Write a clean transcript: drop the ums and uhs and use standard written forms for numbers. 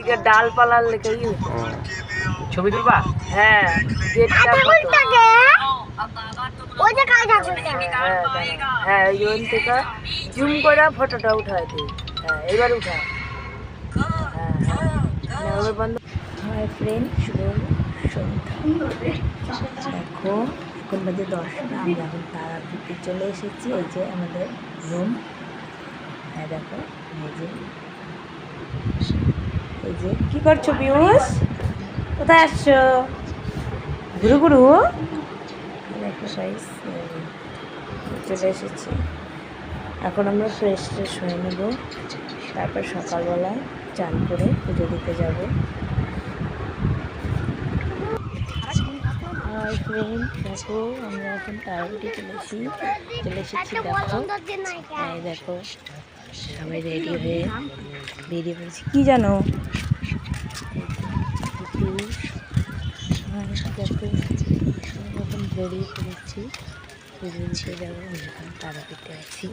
ওইদিকে ডালপালার লেখা ছবি তুলবা? হ্যাঁ হ্যাঁ ওই থেকে জুম করে ফটোটা উঠায় দিই। হ্যাঁ এবার উঠা। হ্যাঁ হ্যাঁ বন্ধ। হাই ফ্রেন্ড, শুভ সন্ধ্যা। দেখো এখন বাজে 10টা, আমরা এখন তারাপীঠে চলে এসেছি। এই যে আমাদের রুম। হ্যাঁ দেখো এই যে কি করছো পিউষ? কোথায় আসছো? গুরু গুরু দেখো গাইস, চলে এসেছি। এখন আমরা ফ্রেশ হয়ে নেব, তারপর সকালবেলায় চান করে পুজো দিতে যাব। হাই ফ্রেন্ড, দেখো আমরা এখন তারাপীঠে চলে এসেছি। দেখো সবাই রেডি হয়ে বেরিয়ে পড়েছি। কি জানো দেখো এখন বেরিয়ে পড়েছি পুজো দিতে যাবো। আমি এখন তারাপীঠে আছি।